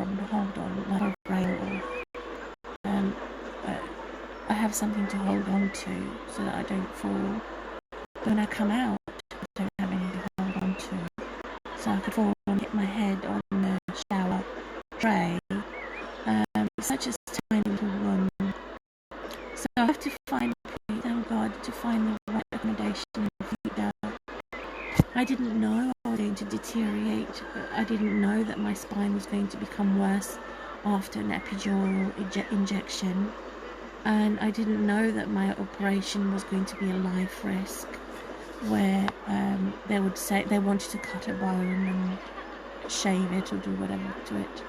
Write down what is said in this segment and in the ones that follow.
something to hold on, like a rail, or I have something to hold on to so that I don't fall. But when I come out, I don't have anything to hold on to. So I could fall and hit my head on the shower tray. It's such a tiny little room. So I have to pray, thank God, to find the right accommodation in the future. I didn't know I was going to deteriorate. I didn't know that my spine was going to become worse after an epidural injection. And I didn't know that my operation was going to be a life risk, where they would say they wanted to cut a bone and shave it or do whatever to it.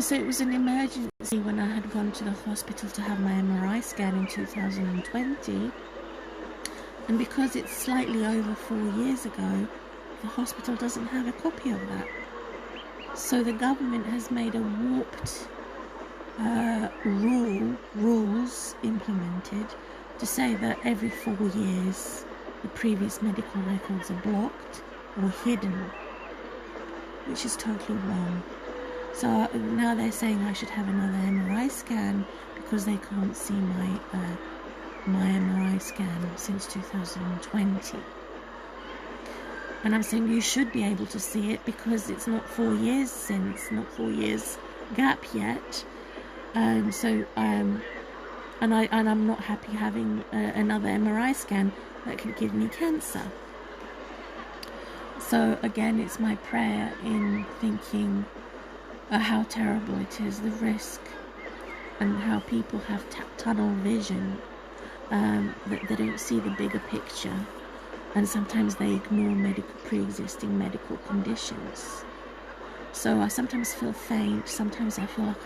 So it was an emergency when I had gone to the hospital to have my MRI scan in 2020. And because it's slightly over 4 years ago, the hospital doesn't have a copy of that. So the government has made a warped rules implemented to say that every 4 years the previous medical records are blocked or hidden, which is totally wrong. So now they're saying I should have another MRI scan because they can't see my MRI scan since 2020. And I'm saying you should be able to see it because it's not 4 years since, not 4 years gap yet. And so I'm not happy having another MRI scan that could give me cancer. So again, it's my prayer in thinking how terrible it is, the risk, and how people have tunnel vision, that they don't see the bigger picture, and sometimes they ignore pre-existing medical conditions. So I sometimes feel faint, sometimes I feel like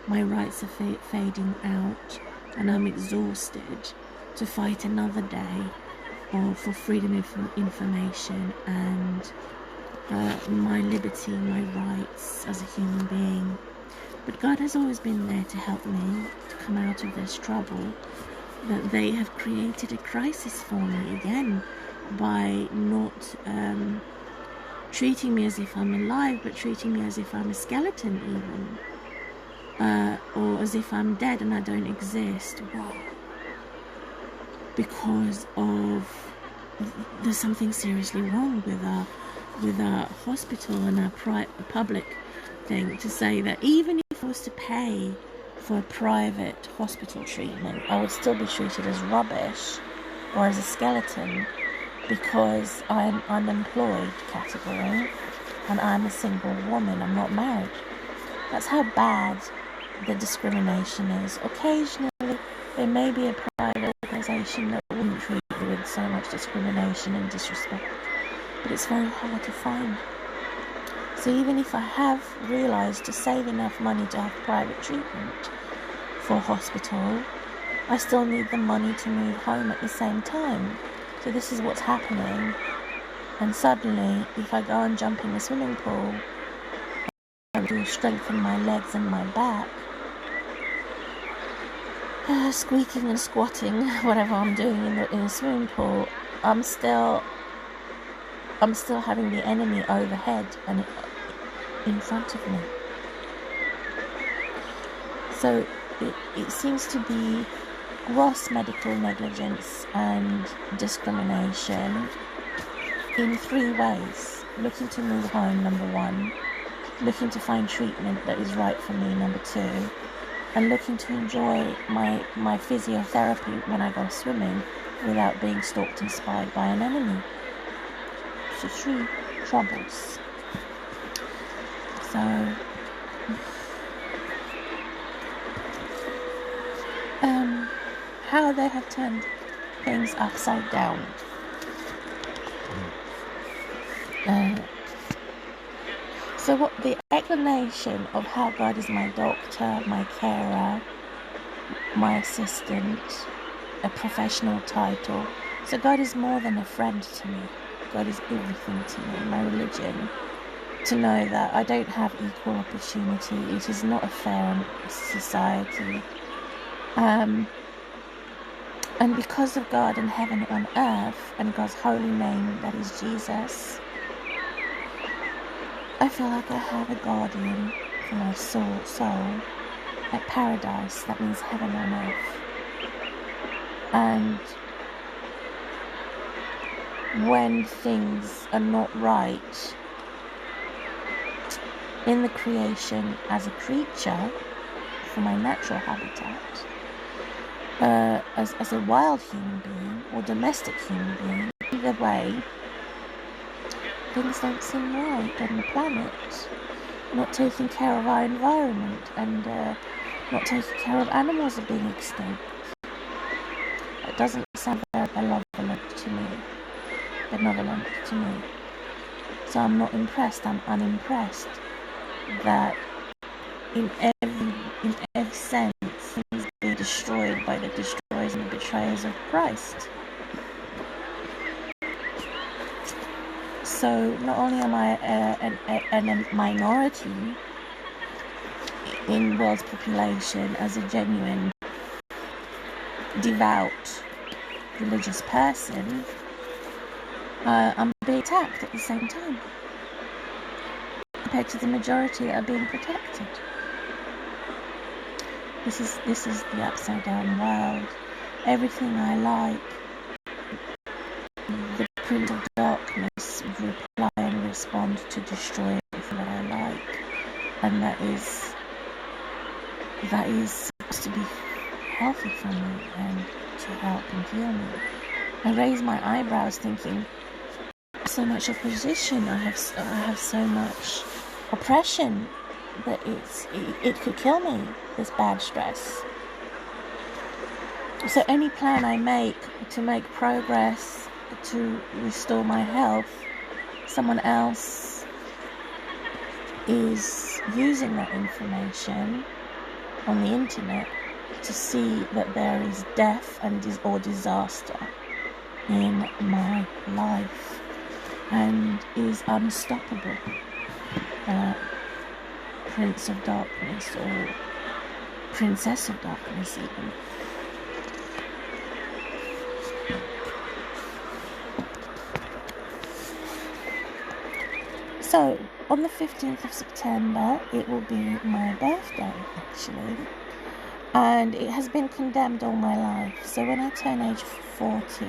my rights are fading out, and I'm exhausted to fight another day for freedom of information and my liberty, my rights as a human being. But God has always been there to help me to come out of this trouble. That they have created a crisis for me again by not treating me as if I'm alive, but treating me as if I'm a skeleton even, or as if I'm dead and I don't exist. Wow. Because of there's something seriously wrong with our hospital and our public thing, to say that even if I was to pay for a private hospital treatment, I would still be treated as rubbish or as a skeleton because I'm unemployed category and I'm a single woman, I'm not married. That's how bad the discrimination is. Occasionally there may be a private organisation that wouldn't treat you with so much discrimination and disrespect, but it's very hard to find. So even if I have realised to save enough money to have private treatment for hospital, I still need the money to move home at the same time. So this is what's happening. And suddenly, if I go and jump in the swimming pool, I will strengthen my legs and my back. Squeaking and squatting, whatever I'm doing in the swimming pool, I'm still having the enemy overhead and in front of me. So it seems to be gross medical negligence and discrimination in 3 ways. Looking to move home, number 1. Looking to find treatment that is right for me, number 2. And looking to enjoy my physiotherapy when I go swimming without being stalked and spied by an enemy. So 3 troubles. So how they have turned things upside down. So what the explanation of how God is my doctor, my carer, my assistant, a professional title. So God is more than a friend to me. God is everything to me, my religion. To know that I don't have equal opportunity. It is not a fair society. And because of God and heaven on earth and God's holy name, that is Jesus, I feel like I have a guardian for my soul, like paradise, that means heaven on earth. And when things are not right in the creation as a creature for my natural habitat, as a wild human being or domestic human being, either way, things don't seem right on the planet. Not taking care of our environment and not taking care of animals are being extinct. It doesn't sound very benevolent to me. So I'm not impressed, I'm unimpressed that in every sense things being destroyed by the destroyers and the betrayers of Christ. So not only am I a minority in the world's population as a genuine, devout, religious person, I'm being attacked at the same time, compared to the majority that are being protected. This is the upside down world. Everything I like, the prince of darkness reply and respond to destroy everything that I like, and that is supposed to be healthy for me and to help and heal me. I raise my eyebrows thinking, so much opposition, I have so much oppression that it could kill me, this bad stress. So any plan I make to make progress, to restore my health, someone else is using that information on the internet to see that there is death or disaster in my life, and is unstoppable. Prince of Darkness, or Princess of Darkness even. So, on the 15th of September, it will be my birthday, actually. And it has been condemned all my life. So when I turn age 40,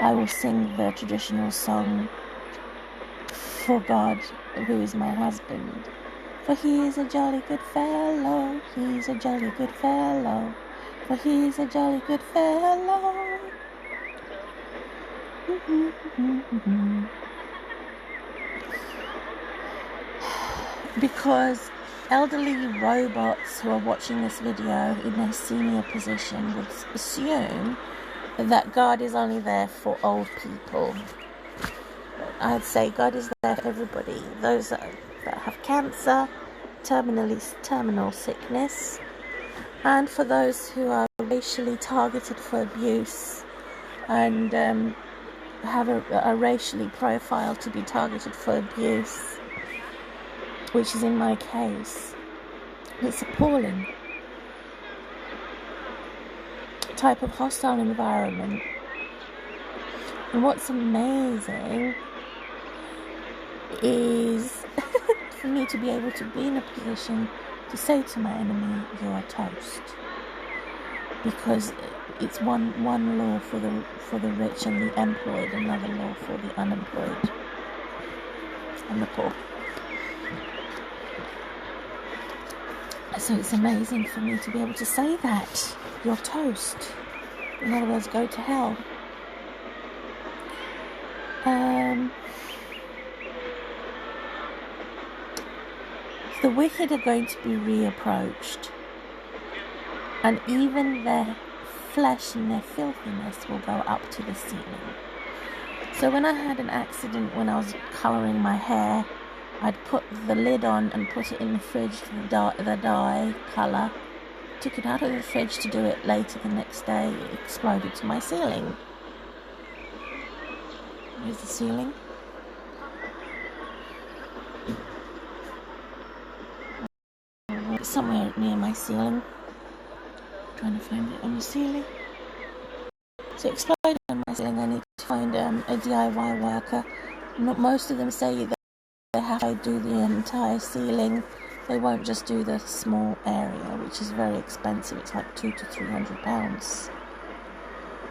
I will sing the traditional song, For God, who is my husband. For he is a jolly good fellow, he's a jolly good fellow, for he is a jolly good fellow. Because elderly robots who are watching this video in a senior position would assume that God is only there for old people. I'd say God is there for everybody. Those that have cancer, terminal sickness, and for those who are racially targeted for abuse and have a racially profile to be targeted for abuse, which is in my case. It's appalling. Type of hostile environment. And what's amazing is for me to be able to be in a position to say to my enemy, you are toast. Because it's one law for the rich and the employed, another law for the unemployed and the poor. So it's amazing for me to be able to say that. You're toast. In other words, go to hell. The wicked are going to be reapproached. And even their flesh and their filthiness will go up to the ceiling. So when I had an accident when I was colouring my hair, I'd put the lid on and put it in the fridge for the dye colour. Took it out of the fridge to do it later the next day. It exploded to my ceiling. Here's the ceiling. Somewhere near my ceiling. Trying to find it on the ceiling. So it exploded on my ceiling. I need to find a DIY worker. Not most of them say that they have to do the entire ceiling They won't just do the small area, which is very expensive. It's like £200 to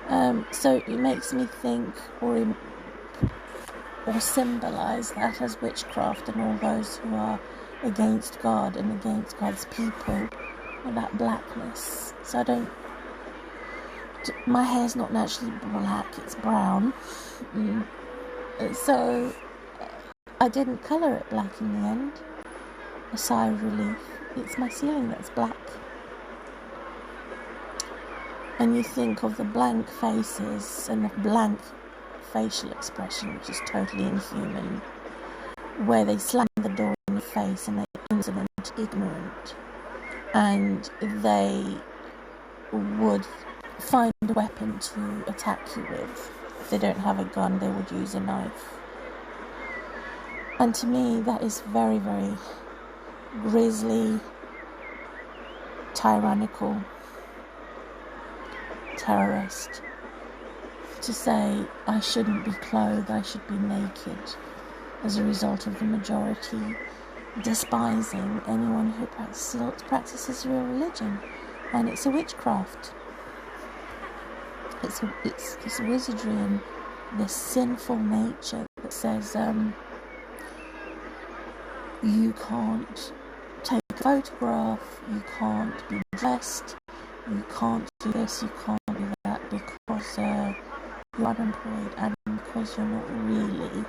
£300. So it makes me think or symbolise that as witchcraft, and all those who are against God and against God's people, and that blackness. So my hair's not naturally black, it's brown. So I didn't colour it black in the end. A sigh of relief. It's my ceiling that's black. And you think of the blank faces and the blank facial expression, which is totally inhuman, where they slam the door in your face and they're insolent, ignorant, and they would find a weapon to attack you with. If they don't have a gun, they would use a knife. And to me, that is very, very grisly, tyrannical, terrorist. To say I shouldn't be clothed, I should be naked, as a result of the majority despising anyone who practices real religion. And it's a witchcraft. It's this wizardry and this sinful nature that says you can't take a photograph, you can't be dressed, you can't do this, you can't do that, because you're unemployed and because you're not really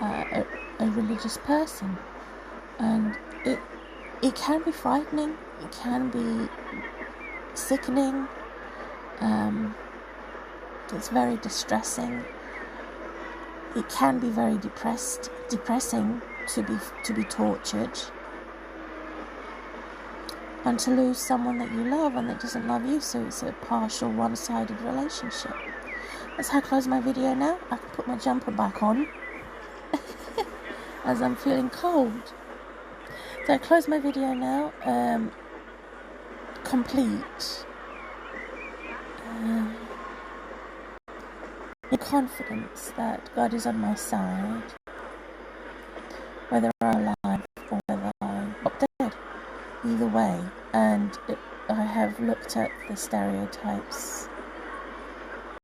a religious person. And it can be frightening, it can be sickening, it's very distressing, it can be very depressing to be tortured, and to lose someone that you love and that doesn't love you. So it's a partial, one-sided relationship. That's how I close my video now. I can put my jumper back on as I'm feeling cold. So I close my video now, complete, in confidence that God is on my side, whether I'm alive or whether I'm dead, either way. And I have looked at the stereotypes